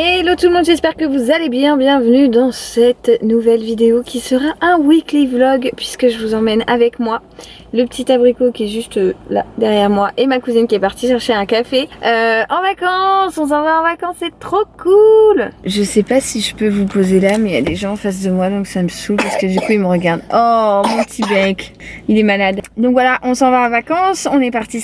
Hello tout le monde, j'espère que vous allez bien, bienvenue dans cette nouvelle vidéo qui sera un weekly vlog puisque je vous emmène avec moi le petit abricot qui est juste là derrière moi et ma cousine qui est partie chercher un café en vacances. On s'en va en vacances, c'est trop cool. Je sais pas si je peux vous poser là mais il y a des gens en face de moi donc ça me saoule parce que du coup ils me regardent. Oh mon petit bec, il est malade. Donc voilà, on s'en va en vacances, on est parti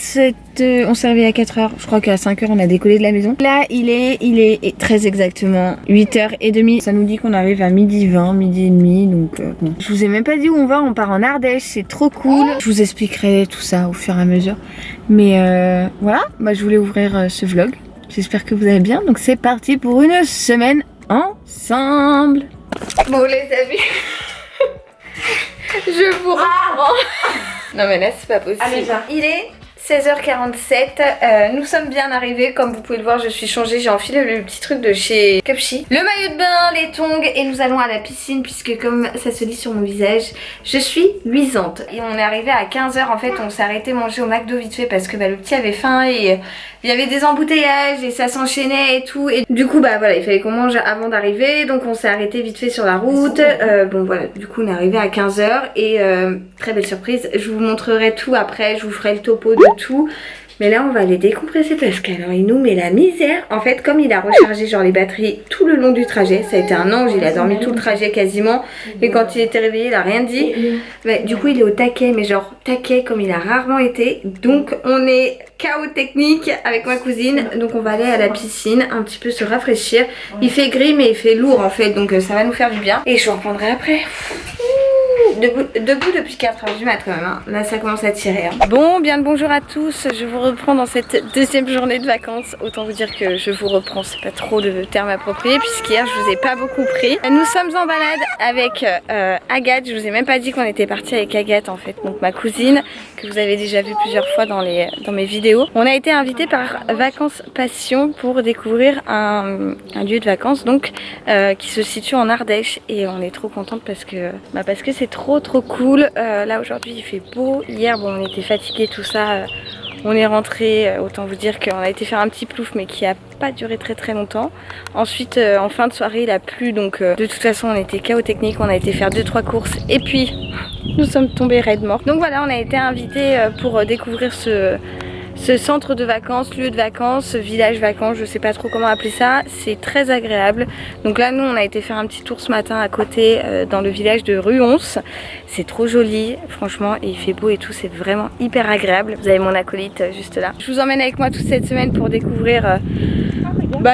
on s'est réveillé à 4h, je crois qu'à 5h on a décollé de la maison. Là il est très exactement 8h30, ça nous dit qu'on arrive à 12h20, 12h30 donc bon. Je vous ai même pas dit où on part en Ardèche, c'est trop cool. Je vous expliquerai tout ça au fur et à mesure. Mais voilà, je voulais ouvrir ce vlog. J'espère que vous allez bien. Donc c'est parti pour une semaine ensemble. Bon les amis, je vous reprends. Non mais là c'est pas possible. Allez, il est 16h47, nous sommes bien arrivés, comme vous pouvez le voir je suis changée, j'ai enfilé le petit truc de chez Cupshe, le maillot de bain, les tongs et nous allons à la piscine puisque comme ça se lit sur mon visage, je suis luisante. Et on est arrivé à 15h en fait, on s'est arrêté manger au McDo vite fait parce que le petit avait faim et il y avait des embouteillages et ça s'enchaînait et tout. Et du coup voilà, il fallait qu'on mange avant d'arriver donc on s'est arrêté vite fait sur la route. Bon voilà, du coup on est arrivé à 15h et très belle surprise, je vous montrerai tout après, je vous ferai le topo de tout. Mais là on va les décompresser parce qu'alors il nous met la misère. En fait comme il a rechargé genre les batteries tout le long du trajet, ça a été un ange, il a dormi tout le trajet quasiment. Et quand il était réveillé il a rien dit. Mais du coup il est au taquet, mais genre taquet comme il a rarement été. Donc on est chaos technique avec ma cousine. Donc on va aller à la piscine un petit peu se rafraîchir. Il fait gris mais il fait lourd en fait, donc ça va nous faire du bien. Et je vous reprendrai après. Debout depuis 4h du mat quand même, hein. Là ça commence à tirer, hein. Bon, bien le bonjour à tous, je vous reprends dans cette deuxième journée de vacances. Autant vous dire que je vous reprends, c'est pas trop le terme approprié puisqu'hier je vous ai pas beaucoup pris. Nous sommes en balade avec Agathe, je vous ai même pas dit qu'on était parti avec Agathe en fait, donc ma cousine que vous avez déjà vu plusieurs fois dans mes vidéos. On a été invité par Vacances Passion pour découvrir un lieu de vacances donc qui se situe en Ardèche et on est trop contente parce que c'est trop cool. Là aujourd'hui il fait beau. Hier bon on était fatigués tout ça. On est rentré, autant vous dire qu'on a été faire un petit plouf mais qui a pas duré très longtemps. Ensuite en fin de soirée il a plu donc de toute façon on était chaos technique. On a été faire 2-3 courses et puis nous sommes tombés raide mort. Donc voilà, on a été invités pour découvrir ce centre de vacances, lieu de vacances, village vacances, je sais pas trop comment appeler ça, c'est très agréable. Donc là nous on a été faire un petit tour ce matin à côté dans le village de Ruons. C'est trop joli franchement et il fait beau et tout, c'est vraiment hyper agréable. Vous avez mon acolyte juste là. Je vous emmène avec moi toute cette semaine pour découvrir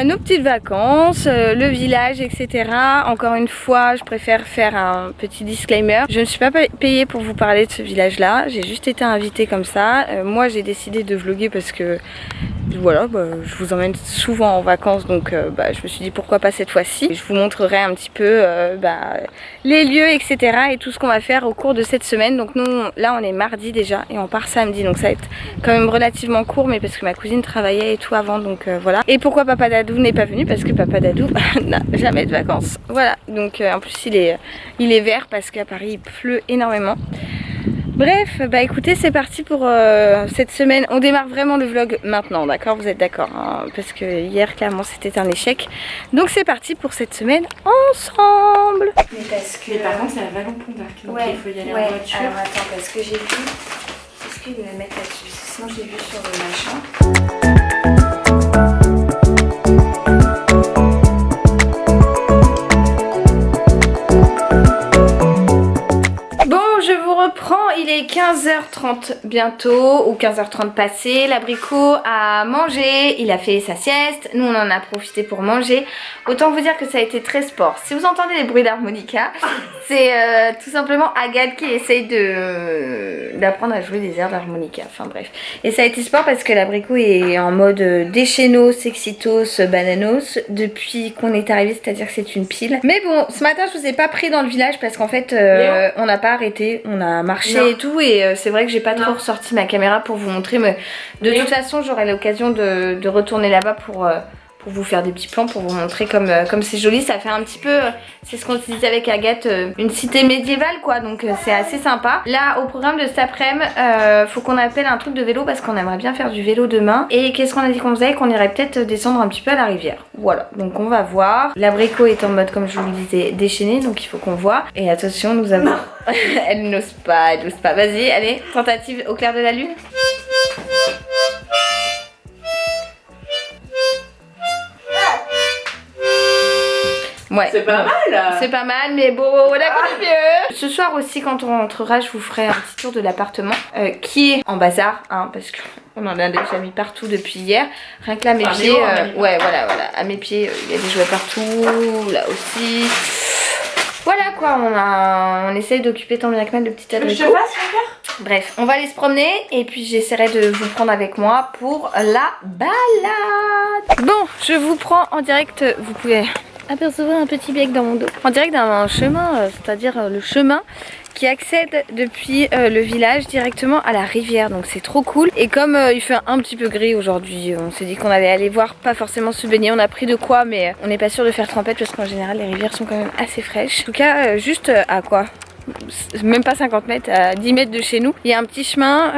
nos petites vacances, le village, etc. Encore une fois, je préfère faire un petit disclaimer. Je ne suis pas payée pour vous parler de ce village-là. J'ai juste été invitée comme ça. Moi, j'ai décidé de vlogger parce que voilà, je vous emmène souvent en vacances, donc je me suis dit pourquoi pas cette fois-ci. Je vous montrerai un petit peu les lieux, etc. et tout ce qu'on va faire au cours de cette semaine. Donc nous, là, on est mardi déjà et on part samedi, donc ça va être quand même relativement court, mais parce que ma cousine travaillait et tout avant, donc voilà. Et pourquoi Papa Dadou n'est pas venu? Parce que Papa Dadou n'a jamais de vacances. Voilà, donc en plus il est vert parce qu'à Paris il pleut énormément. Bref, écoutez, c'est parti pour cette semaine. On démarre vraiment le vlog maintenant, d'accord? Vous êtes d'accord, hein? Parce que hier, clairement, c'était un échec. Donc c'est parti pour cette semaine ensemble. Mais parce que... Mais par contre, c'est la Vallon-Pont d'Arc, donc ouais, il faut y aller en voiture. Alors attends, parce que j'ai vu... Est-ce qu'ils me mettent là-dessus? Sinon, j'ai vu sur le machin. Il est 15h30 bientôt ou 15h30 passé. L'abricot a mangé, il a fait sa sieste. Nous on en a profité pour manger. Autant vous dire que ça a été très sport. Si vous entendez les bruits d'harmonica, c'est tout simplement Agathe qui essaye d'apprendre à jouer des airs d'harmonica. Enfin bref. Et ça a été sport parce que l'abricot est en mode déchaînos, exitos, bananos depuis qu'on est arrivé, c'est-à-dire que c'est une pile. Mais bon, ce matin je vous ai pas pris dans le village parce qu'en fait on n'a pas arrêté, on a marché et tout et c'est vrai que j'ai pas trop ressorti ma caméra pour vous montrer, mais de toute façon j'aurai l'occasion de retourner là-bas pour vous faire des petits plans, pour vous montrer comme c'est joli. Ça fait un petit peu, c'est ce qu'on se disait avec Agathe, une cité médiévale quoi, donc c'est assez sympa. Là au programme de cet après-midi, faut qu'on appelle un truc de vélo parce qu'on aimerait bien faire du vélo demain. Et qu'est-ce qu'on a dit qu'on faisait? Qu'on irait peut-être descendre un petit peu à la rivière. Voilà, donc on va voir. L'abricot est en mode, comme je vous le disais, déchaîné, donc il faut qu'on voit. Et attention, nous avons... Elle n'ose pas, elle n'ose pas. Vas-y, allez, tentative au clair de la lune. Ouais. C'est pas mal. C'est pas mal, mais bon, on a connu mieux. Ce soir aussi, quand on rentrera, je vous ferai un petit tour de l'appartement qui est en bazar, hein, parce qu'on en a déjà mis partout depuis hier. Rien que là, mes pieds, ouais, voilà, à mes pieds, il y a des jouets partout, là aussi. Voilà quoi, on essaye d'occuper tant bien que mal le petit abricot. Bref, on va aller se promener et puis j'essaierai de vous prendre avec moi pour la balade. Bon, je vous prends en direct, vous pouvez apercevoir un petit bec dans mon dos. En direct d'un chemin, c'est-à-dire le chemin qui accède depuis le village directement à la rivière, donc c'est trop cool. Et comme il fait un petit peu gris aujourd'hui, on s'est dit qu'on allait aller voir, pas forcément se baigner, on a pris de quoi, mais on n'est pas sûr de faire trempette parce qu'en général les rivières sont quand même assez fraîches. En tout cas, juste à quoi, même pas 50 mètres, à 10 mètres de chez nous, il y a un petit chemin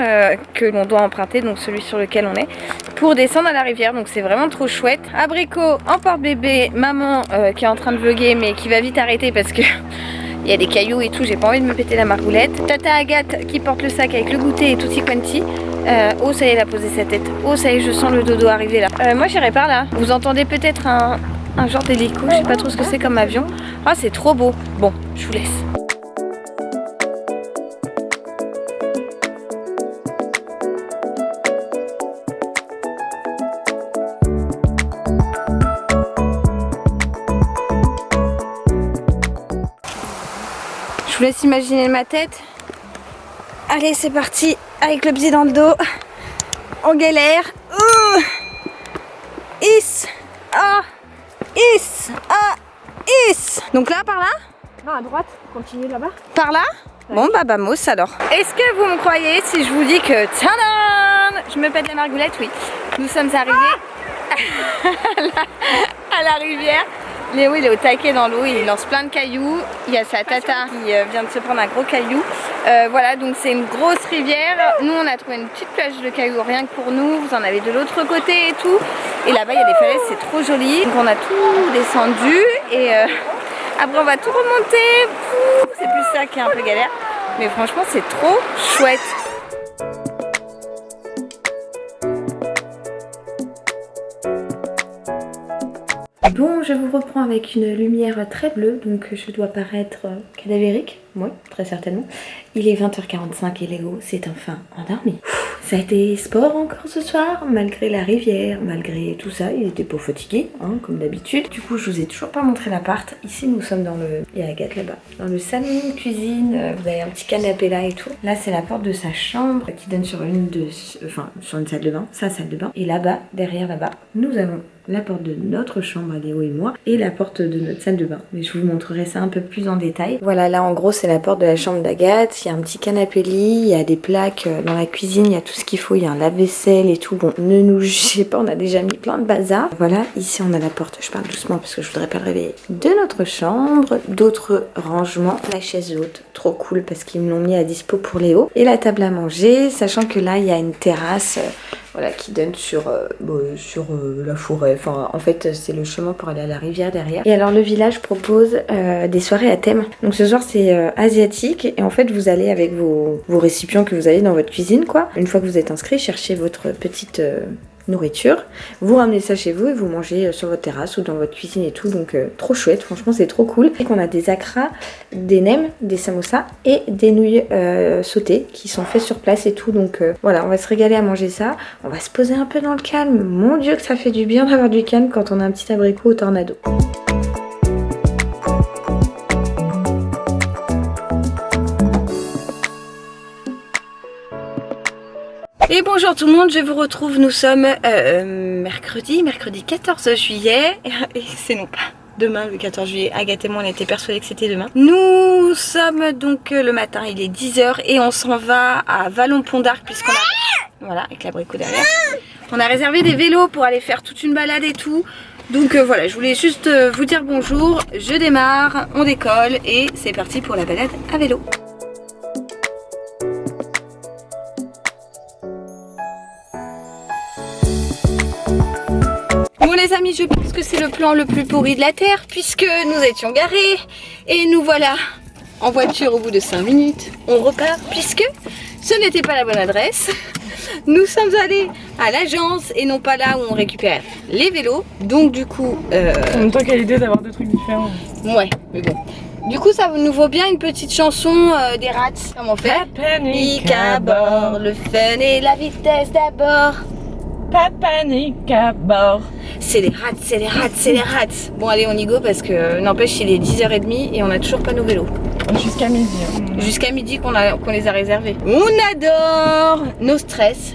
que l'on doit emprunter, donc celui sur lequel on est, pour descendre à la rivière, donc c'est vraiment trop chouette. Abricot en porte-bébé, maman qui est en train de vlogger mais qui va vite arrêter parce que il y a des cailloux et tout, j'ai pas envie de me péter la margoulette. Tata Agathe qui porte le sac avec le goûter et tutti quanti. Oh ça y est, elle a posé sa tête. Oh ça y est, je sens le dodo arriver là. Moi j'irai par là. Vous entendez peut-être un genre d'hélico, je sais pas trop ce que c'est comme avion. Ah c'est trop beau. Bon, je vous laisse. Je vous laisse imaginer ma tête. Allez, c'est parti, avec le pied dans le dos. On galère. Is. Ah. Is. Ah. Is. Donc là, par là? Non, à droite, continue là-bas. Par là? Ouais. Bon, bah, vamos alors. Est-ce que vous me croyez si je vous dis que... Tadam! Je me pète la margoulette, oui. Nous sommes arrivés à la rivière. Léo il est au taquet dans l'eau, il lance plein de cailloux. Il y a sa tata qui vient de se prendre un gros caillou. Voilà, donc c'est une grosse rivière. Nous on a trouvé une petite plage de cailloux rien que pour nous. Vous en avez de l'autre côté et tout. Et là-bas il y a des falaises, c'est trop joli. Donc on a tout descendu et après on va tout remonter. C'est plus ça qui est un peu galère. Mais franchement c'est trop chouette. Bon, je vous reprends avec une lumière très bleue, donc je dois paraître cadavérique, oui, très certainement. Il est 20h45 et Léo s'est enfin endormi. Ça a été sport encore ce soir, malgré la rivière, malgré tout ça, il était pas fatigué, hein, comme d'habitude. Du coup, je vous ai toujours pas montré l'appart. Ici, nous sommes dans le... Il y a Agathe là-bas. Dans le salon, cuisine, vous avez un petit canapé là et tout. Là, c'est la porte de sa chambre qui donne sur sur une salle de bain, sa salle de bain. Et là-bas, derrière là-bas, nous avons la porte de notre chambre à Léo et moi et la porte de notre salle de bain. Mais je vous montrerai ça un peu plus en détail. Voilà, là en gros c'est la porte de la chambre d'Agathe. Il y a un petit canapé lit, il y a des plaques dans la cuisine, il y a tout ce qu'il faut, il y a un lave-vaisselle et tout. Bon, ne nous jugez pas, on a déjà mis plein de bazar. Voilà, ici on a la porte, je parle doucement parce que je voudrais pas le réveiller, de notre chambre, d'autres rangements, la chaise haute, trop cool parce qu'ils me l'ont mis à dispo pour Léo, et la table à manger, sachant que là il y a une terrasse voilà, qui donne sur la forêt. Enfin, en fait, c'est le chemin pour aller à la rivière derrière. Et alors, le village propose des soirées à thème. Donc, ce soir, c'est asiatique. Et en fait, vous allez avec vos récipients que vous avez dans votre cuisine, quoi. Une fois que vous êtes inscrit, cherchez votre petite nourriture, vous ramenez ça chez vous et vous mangez sur votre terrasse ou dans votre cuisine et tout, donc trop chouette, franchement c'est trop cool. Et qu'on a des akras, des nems, des samosas et des nouilles sautées qui sont faites sur place et tout, donc voilà, on va se régaler à manger ça, on va se poser un peu dans le calme. Mon dieu que ça fait du bien d'avoir du calme quand on a un petit abricot au tornado. Et bonjour tout le monde, je vous retrouve, nous sommes mercredi 14 juillet, et c'est non pas demain le 14 juillet, Agathe et moi on était persuadés que c'était demain. Nous sommes donc le matin, il est 10h et on s'en va à Vallon-Pont d'Arc puisqu'on a... Voilà, avec l'abricot derrière. On a réservé des vélos pour aller faire toute une balade et tout. Donc voilà, je voulais juste vous dire bonjour, je démarre, on décolle et c'est parti pour la balade à vélo. Bon les amis, je pense que c'est le plan le plus pourri de la terre puisque nous étions garés et nous voilà en voiture au bout de 5 minutes. On repart puisque ce n'était pas la bonne adresse. Nous sommes allés à l'agence et non pas là où on récupère les vélos. Donc du coup... En même temps, quelle idée d'avoir deux trucs différents. Ouais, mais bon. Du coup, ça nous vaut bien une petite chanson des Rats. Comment on fait? Pas de panique à bord. Le fun et la vitesse d'abord. Pas de panique à bord. C'est les rats, c'est les rats, c'est les rats. Bon allez, on y go parce que n'empêche, il est 10h30 et on n'a toujours pas nos vélos. Jusqu'à midi. Jusqu'à midi qu'on les a réservés. On adore nos stress.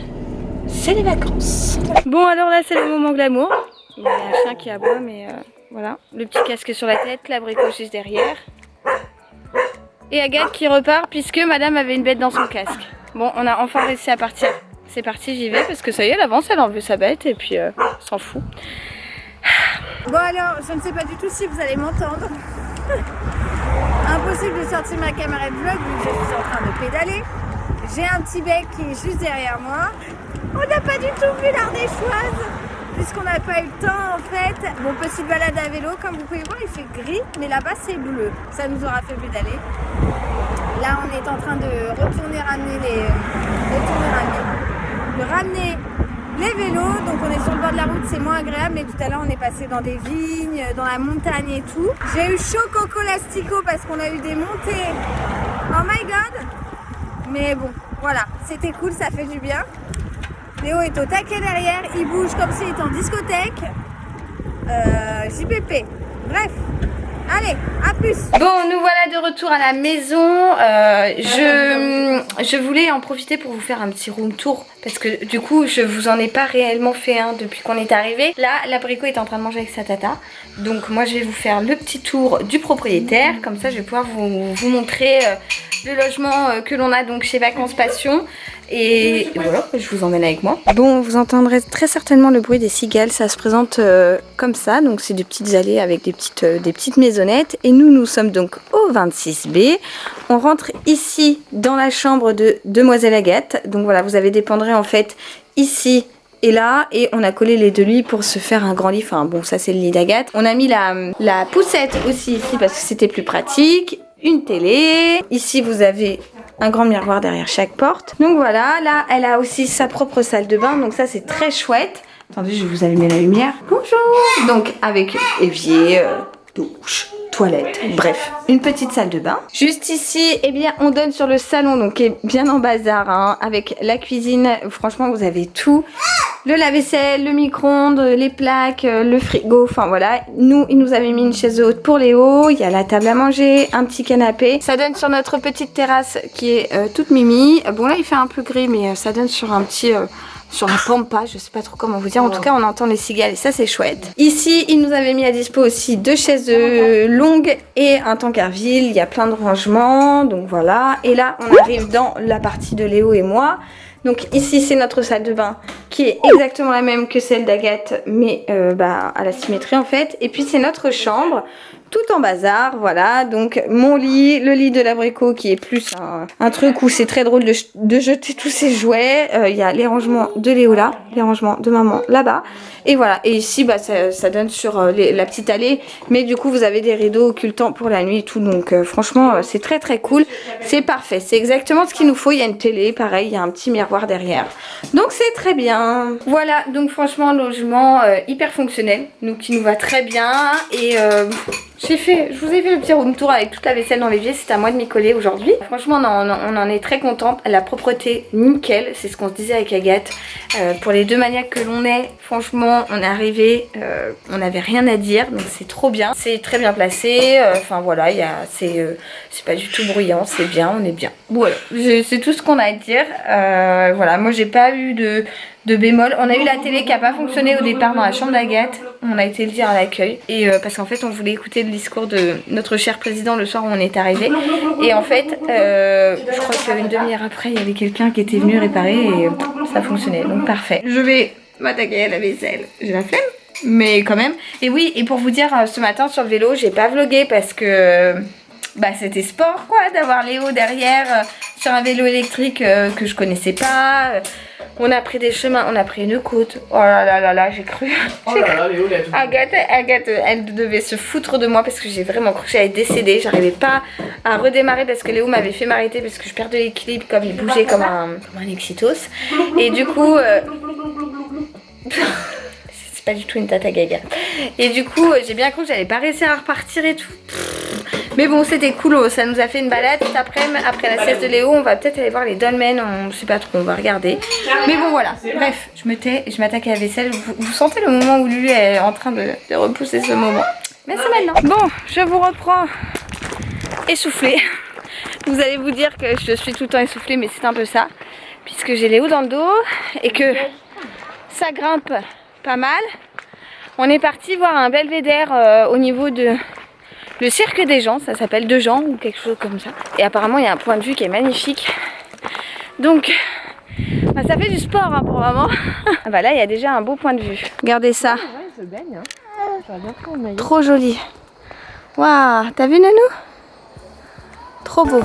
C'est les vacances. Bon alors là, c'est le moment glamour. Il y a un chien qui aboie, mais voilà. Le petit casque sur la tête, l'abricot juste derrière. Et Agathe qui repart puisque madame avait une bête dans son casque. Bon, on a enfin réussi à partir. C'est parti, j'y vais parce que ça y est, elle avance, elle a enlevé sa bête et puis s'en fout. Bon alors, je ne sais pas du tout si vous allez m'entendre. Impossible de sortir ma caméra de vlog vu que je suis en train de pédaler. J'ai un petit bec qui est juste derrière moi. On n'a pas du tout vu l'Ardéchoise puisqu'on n'a pas eu le temps en fait. Bon, petite balade à vélo, comme vous pouvez voir, il fait gris, mais là-bas c'est bleu. Ça nous aura fait pédaler. Là, on est en train de ramener les vélos, donc on est sur le bord de la route, c'est moins agréable, mais tout à l'heure on est passé dans des vignes, dans la montagne et tout. J'ai eu chaud coco lastico parce qu'on a eu des montées. Oh my god! Mais bon, voilà, c'était cool, ça fait du bien. Léo est au taquet derrière, il bouge comme s'il était en discothèque. JPP, bref. Allez, à plus. Bon, nous voilà de retour à la maison. Je voulais en profiter pour vous faire un petit room tour parce que du coup, je vous en ai pas réellement fait un depuis qu'on est arrivé. Là, l'abricot est en train de manger avec sa tata. Donc moi, je vais vous faire le petit tour du propriétaire. Comme ça, je vais pouvoir vous montrer le logement que l'on a donc chez Vacances Passion. Et voilà, je vous emmène avec moi. Bon, vous entendrez très certainement le bruit des cigales. Ça se présente comme ça. Donc c'est des petites allées avec des petites maisonnettes. Et nous sommes donc au 26B. On rentre ici dans la chambre de Demoiselle Agathe. Donc voilà, vous avez des penderies en fait ici et là. Et on a collé les deux lits pour se faire un grand lit. Enfin bon, ça c'est le lit d'Agathe. On a mis la poussette aussi ici parce que c'était plus pratique. Une télé. Ici vous avez un grand miroir derrière chaque porte. Donc voilà, là elle a aussi sa propre salle de bain. Donc ça c'est très chouette. Attendez, je vais vous allumer la lumière. Bonjour. Donc avec évier, douche, toilette, bref, une petite salle de bain. Juste ici, eh bien, on donne sur le salon, donc qui est bien en bazar, hein, avec la cuisine. Franchement, vous avez tout. Le lave-vaisselle, le micro-ondes, les plaques, le frigo, enfin voilà. Nous, il nous avait mis une chaise haute pour Léo. Il y a la table à manger, un petit canapé. Ça donne sur notre petite terrasse qui est toute mimi. Bon là, il fait un peu gris, mais ça donne sur un petit... sur la pampa, je sais pas trop comment vous dire. En tout cas, on entend les cigales et ça, c'est chouette. Ici, il nous avait mis à dispo aussi 2 chaises longues et un tankerville. Il y a plein de rangements, donc voilà. Et là, on arrive dans la partie de Léo et moi. Donc ici, c'est notre salle de bain qui est exactement la même que celle d'Agathe, mais à la symétrie en fait. Et puis, c'est notre chambre. Tout en bazar, voilà, donc mon lit, le lit de l'abricot qui est plus un truc où c'est très drôle de jeter tous ses jouets. Il y a les rangements de Léo là, les rangements de maman là-bas. Et voilà, et ici ça donne sur la petite allée, mais du coup vous avez des rideaux occultants pour la nuit et tout, donc franchement c'est très très cool, c'est parfait, c'est exactement ce qu'il nous faut. Il y a une télé, pareil, il y a un petit miroir derrière, donc c'est très bien. Voilà, donc franchement logement hyper fonctionnel, donc qui nous va très bien. Et je vous ai fait le petit room tour avec toute la vaisselle dans l'évier, c'est à moi de m'y coller aujourd'hui. Franchement on en est très contente, la propreté nickel, c'est ce qu'on se disait avec Agathe. Pour les deux maniaques que l'on est, franchement on est arrivé, on n'avait rien à dire, donc c'est trop bien. C'est très bien placé, enfin voilà, c'est pas du tout bruyant, c'est bien, on est bien. Voilà, c'est tout ce qu'on a à dire. Voilà, moi j'ai pas eu de bémol. On a eu la télé qui n'a pas fonctionné au départ dans la chambre d'Agathe. On a été le dire à l'accueil. Et parce qu'en fait, on voulait écouter le discours de notre cher président le soir où on est arrivé. Et en fait, je crois qu'une demi-heure après, il y avait quelqu'un qui était venu réparer et ça fonctionnait. Donc parfait. Je vais m'attaquer à la vaisselle. J'ai la flemme. mais quand même. Et oui, et pour vous dire, ce matin sur le vélo, j'ai pas vlogué parce que bah, c'était sport quoi, d'avoir Léo derrière sur un vélo électrique que je connaissais pas. On a pris des chemins, on a pris une côte. Oh là là là là, j'ai cru. Oh là là, Léo, il a tout. Agathe, elle devait se foutre de moi parce que j'ai vraiment cru que j'allais décéder. J'arrivais pas à redémarrer parce que Léo m'avait fait m'arrêter parce que je perdais l'équilibre comme il bougeait comme un excitos. Et du coup... c'est pas du tout une tata gaga. Et du coup, j'ai bien cru que j'allais pas réussir à repartir et tout. Mais bon, c'était cool, ça nous a fait une balade. Cet après la sieste de Léo, on va peut-être aller voir les dolmens, on sait pas trop, on va regarder. Mais bon voilà, bref, je me tais et je m'attaque à la vaisselle. Vous sentez le moment où Lulu est en train de repousser ce moment. Mais c'est maintenant. Bon, je vous reprends essoufflée. Vous allez vous dire que je suis tout le temps essoufflée, mais c'est un peu ça. Puisque j'ai Léo dans le dos et que ça grimpe pas mal. On est parti voir un belvédère au niveau de... le cirque des gens, ça s'appelle Deux Gens ou quelque chose comme ça. Et apparemment il y a un point de vue qui est magnifique. Donc bah, ça fait du sport hein, pour maman. Ah bah là il y a déjà un beau point de vue. Regardez ça. Ouais, il se baigne. Hein. Ça va bien prendre, Maï. Trop joli. Waouh, t'as vu Nanou? Trop beau.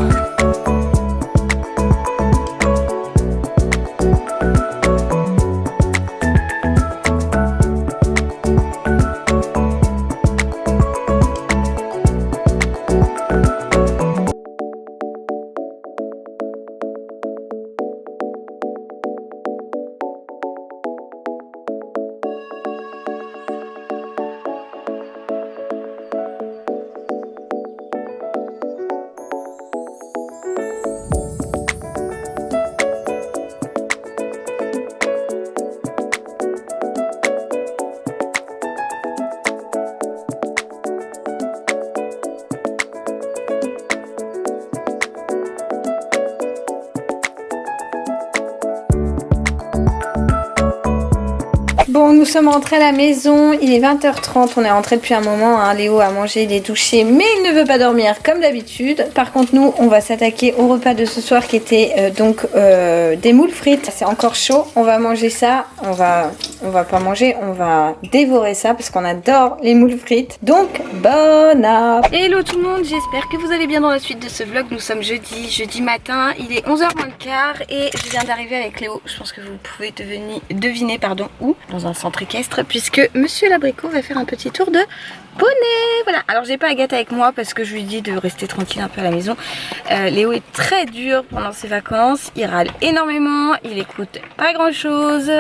Bon, nous sommes rentrés à la maison, il est 20h30, on est rentré depuis un moment, hein. Léo a mangé, il est douché, mais il ne veut pas dormir comme d'habitude. Par contre, nous, on va s'attaquer au repas de ce soir qui était des moules frites. C'est encore chaud, on va manger ça, on va pas manger, on va dévorer ça parce qu'on adore les moules frites. Donc, bon app. Hello tout le monde, j'espère que vous allez bien dans la suite de ce vlog. Nous sommes jeudi matin, il est 11h moins le quart et je viens d'arriver avec Léo. Je pense que vous pouvez deviner où. Dans un centre équestre puisque monsieur l'abricot va faire un petit tour de poney. Voilà, alors j'ai pas Agathe avec moi parce que je lui dis de rester tranquille un peu à la maison. Léo est très dur pendant ses vacances, il râle énormément, il écoute pas grand chose.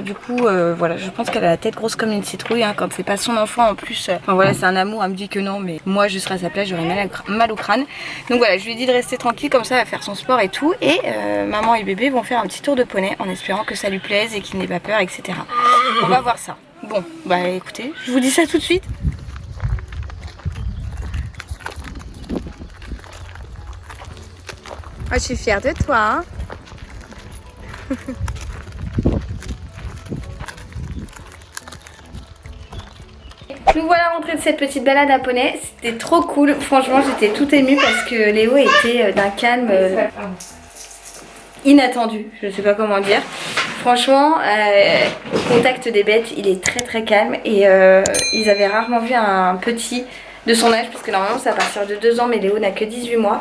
Du coup voilà, je pense qu'elle a la tête grosse comme une citrouille hein, quand c'est pas son enfant en plus. Enfin voilà, c'est un amour, elle me dit que non, mais moi je serai à sa place, j'aurais mal au crâne. Donc voilà, je lui dis de rester tranquille comme ça, à faire son sport et tout. Et maman et bébé vont faire un petit tour de poney en espérant que ça lui plaise et qu'il n'ait pas peur, etc. On va voir ça. Bon, bah écoutez, je vous dis ça tout de suite. Oh, je suis fière de toi, hein. Nous voilà rentrés de cette petite balade à poney, c'était trop cool, franchement j'étais toute émue parce que Léo était d'un calme inattendu, je sais pas comment dire. Franchement, au contact des bêtes, il est très très calme et ils avaient rarement vu un petit de son âge, parce que normalement c'est à partir de 2 ans, mais Léo n'a que 18 mois,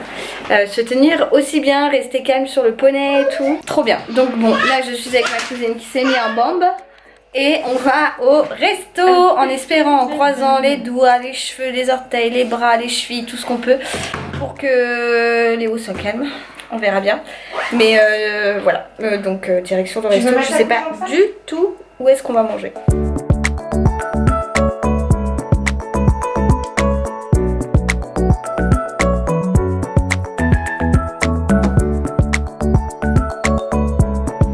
se tenir aussi bien, rester calme sur le poney et tout, trop bien. Donc bon, là je suis avec ma cousine qui s'est mis en bambe et on va au resto en espérant, en croisant les doigts, les cheveux, les orteils, les bras, les chevilles, tout ce qu'on peut pour que Léo soit calme. On verra bien, mais voilà, donc direction le resto, je sais pas du tout où est-ce qu'on va manger.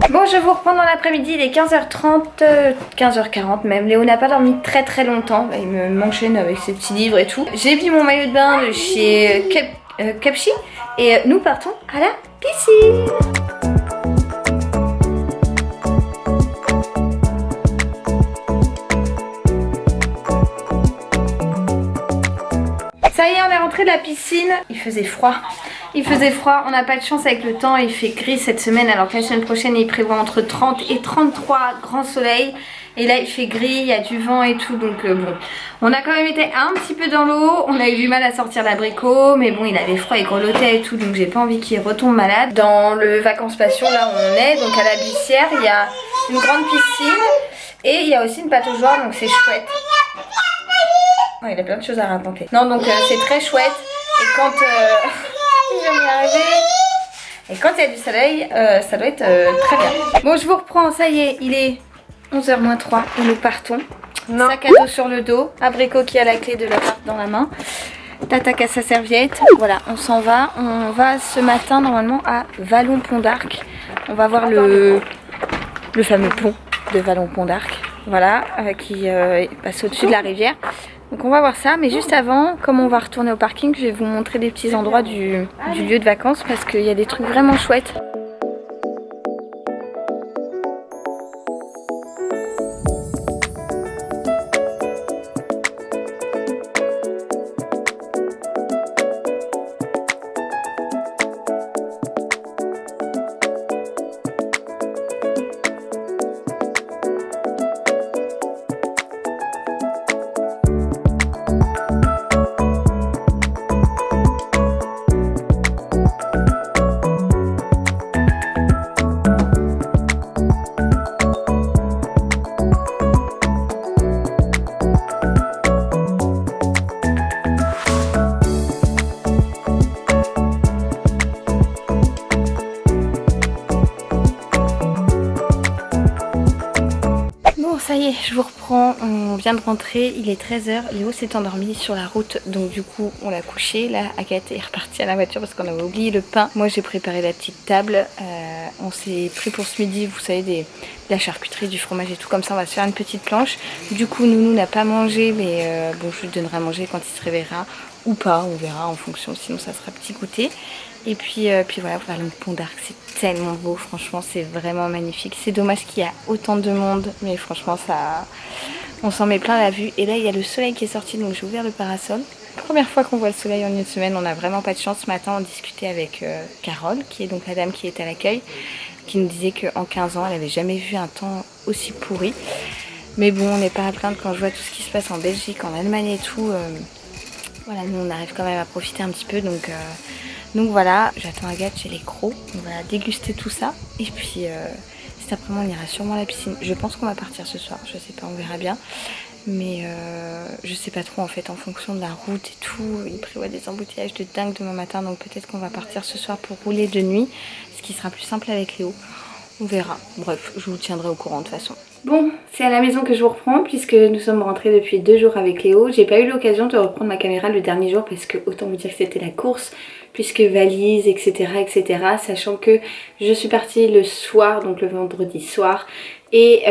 Bon, je vous reprends dans l'après-midi, il est 15h30, 15h40 même. Léo n'a pas dormi très très longtemps, il m'enchaîne avec ses petits livres et tout. J'ai mis mon maillot de bain de chez Capchi et nous partons à la piscine. Ça y est, on est rentré de la piscine. Il faisait froid. On n'a pas de chance avec le temps, il fait gris cette semaine alors que la semaine prochaine il prévoit entre 30 et 33 grand soleil. Et là il fait gris, il y a du vent et tout, donc bon. On a quand même été un petit peu dans l'eau, on a eu du mal à sortir l'abricot, mais bon il avait froid, il grelottait et tout, donc j'ai pas envie qu'il retombe malade. Dans le Vacances Passion, là où on est, donc à la Bussière, il y a une grande piscine et il y a aussi une pataugeoire, donc c'est chouette. Oh, il a plein de choses à raconter. Non, donc c'est très chouette, et quand... je vais y arriver. Et quand il y a du soleil, ça doit être très bien. Bon, je vous reprends, ça y est, il est 11h moins 3 et nous partons. Non. Sac à dos sur le dos, abricot qui a la clé de l'appart dans la main. Tatac à sa serviette. Voilà, on s'en va. On va ce matin normalement à Vallon-Pont d'Arc. On va voir le fameux pont de Vallon-Pont d'Arc. Voilà, qui passe au-dessus de la rivière. Donc on va voir ça, mais juste avant, comme on va retourner au parking, je vais vous montrer des petits endroits du lieu de vacances parce qu'il y a des trucs vraiment chouettes. Ça y est, je vous reprends, on vient de rentrer, il est 13h, Léo s'est endormi sur la route, donc du coup on l'a couché. Là Agathe est repartie à la voiture parce qu'on avait oublié le pain. Moi j'ai préparé la petite table, on s'est pris pour ce midi, vous savez, de la charcuterie, du fromage et tout, comme ça on va se faire une petite planche. Du coup Nounou n'a pas mangé, mais bon je lui donnerai à manger quand il se réveillera, ou pas, on verra en fonction, sinon ça sera petit goûter. Et puis voilà, Vallon-Pont d'Arc, c'est tellement beau, franchement c'est vraiment magnifique. C'est dommage qu'il y a autant de monde, mais franchement ça, on s'en met plein la vue. Et là il y a le soleil qui est sorti, donc j'ai ouvert le parasol. Première fois qu'on voit le soleil en une semaine, on n'a vraiment pas de chance. Ce matin on discutait avec Carole, qui est donc la dame qui est à l'accueil, qui nous disait qu'en 15 ans elle n'avait jamais vu un temps aussi pourri. Mais bon, on n'est pas à plaindre quand je vois tout ce qui se passe en Belgique, en Allemagne et tout. Voilà, nous on arrive quand même à profiter un petit peu, donc voilà, j'attends Agathe chez les crocs, on va déguster tout ça. Et puis cet après-midi on ira sûrement à la piscine. Je pense qu'on va partir ce soir, je sais pas, on verra bien. Mais je sais pas trop en fait, en fonction de la route et tout. Il prévoit des embouteillages de dingue demain matin, donc peut-être qu'on va partir ce soir pour rouler de nuit, ce qui sera plus simple avec Léo. On verra, bref, je vous tiendrai au courant de toute façon. Bon, c'est à la maison que je vous reprends puisque nous sommes rentrés depuis 2 jours avec Léo. J'ai pas eu l'occasion de reprendre ma caméra le dernier jour parce que autant vous dire que c'était la course, puisque valise, etc., etc. Sachant que je suis partie le soir, donc le vendredi soir, et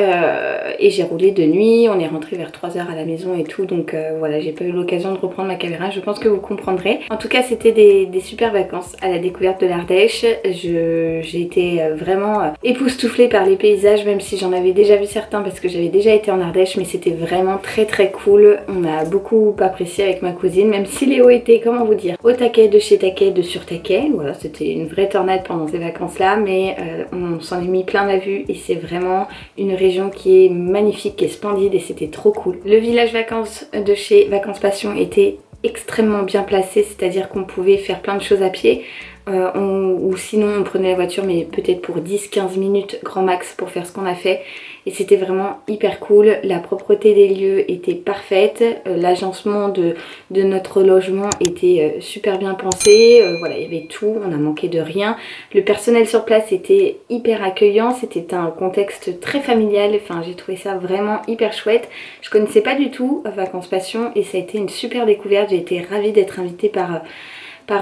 j'ai roulé de nuit. On est rentré vers 3h à la maison et tout, donc voilà, j'ai pas eu l'occasion de reprendre ma caméra. Je pense que vous comprendrez. En tout cas, c'était des super vacances à la découverte de l'Ardèche. J'ai été vraiment époustouflée par les paysages, même si j'en avais déjà vu certains parce que j'avais déjà été en Ardèche, mais c'était vraiment très très cool. On a beaucoup apprécié avec ma cousine, même si Léo était, comment vous dire, au taquet, de chez taquet, de sur taquet. Voilà, c'était une vraie tornade pendant ces vacances là, mais on s'en est mis plein la vue et c'est vraiment une région qui est magnifique, qui est splendide et c'était trop cool. Le village vacances de chez Vacances Passion était extrêmement bien placé, c'est-à-dire qu'on pouvait faire plein de choses à pied. Ou sinon on prenait la voiture, mais peut-être pour 10-15 minutes grand max pour faire ce qu'on a fait, et c'était vraiment hyper cool. La propreté des lieux était parfaite, l'agencement de notre logement était super bien pensé, voilà, il y avait tout, on n'a manqué de rien. Le personnel sur place était hyper accueillant, c'était un contexte très familial, enfin j'ai trouvé ça vraiment hyper chouette. Je connaissais pas du tout Vacances Passion et ça a été une super découverte. J'ai été ravie d'être invitée par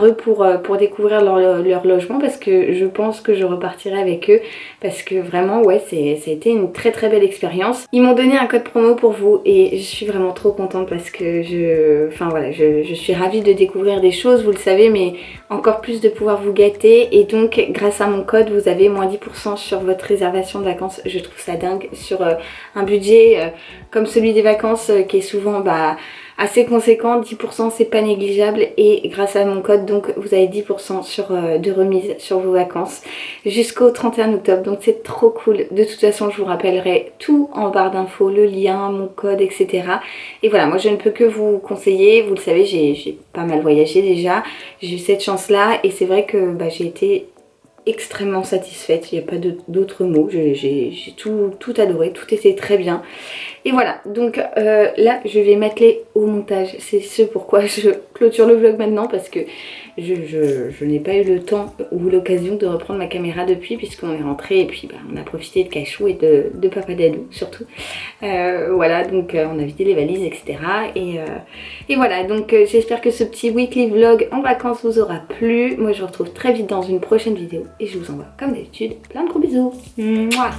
eux pour découvrir leur logement, parce que je pense que je repartirai avec eux, parce que vraiment ouais, ça a été une très très belle expérience. Ils m'ont donné un code promo pour vous et je suis vraiment trop contente parce que je suis ravie de découvrir des choses, vous le savez, mais encore plus de pouvoir vous gâter, et donc grâce à mon code vous avez moins 10% sur votre réservation de vacances. Je trouve ça dingue sur un budget comme celui des vacances qui est souvent assez conséquent, 10% c'est pas négligeable et grâce à mon code donc vous avez 10% de remise sur vos vacances jusqu'au 31 octobre, donc c'est trop cool. De toute façon je vous rappellerai tout en barre d'infos, le lien, mon code, etc. Et voilà, moi je ne peux que vous conseiller, vous le savez, j'ai pas mal voyagé déjà, j'ai eu cette chance là et c'est vrai que j'ai été extrêmement satisfaite, il n'y a pas d'autres mots, j'ai tout adoré, tout était très bien. Et voilà, donc là je vais m'atteler au montage, c'est ce pourquoi je clôture le vlog maintenant parce que je n'ai pas eu le temps ou l'occasion de reprendre ma caméra depuis puisqu'on est rentré et puis on a profité de Cachou et de Papa Dadou surtout. Voilà, donc on a vidé les valises, etc. Et voilà, donc j'espère que ce petit weekly vlog en vacances vous aura plu. Moi je vous retrouve très vite dans une prochaine vidéo et je vous envoie comme d'habitude plein de gros bisous. Mouah.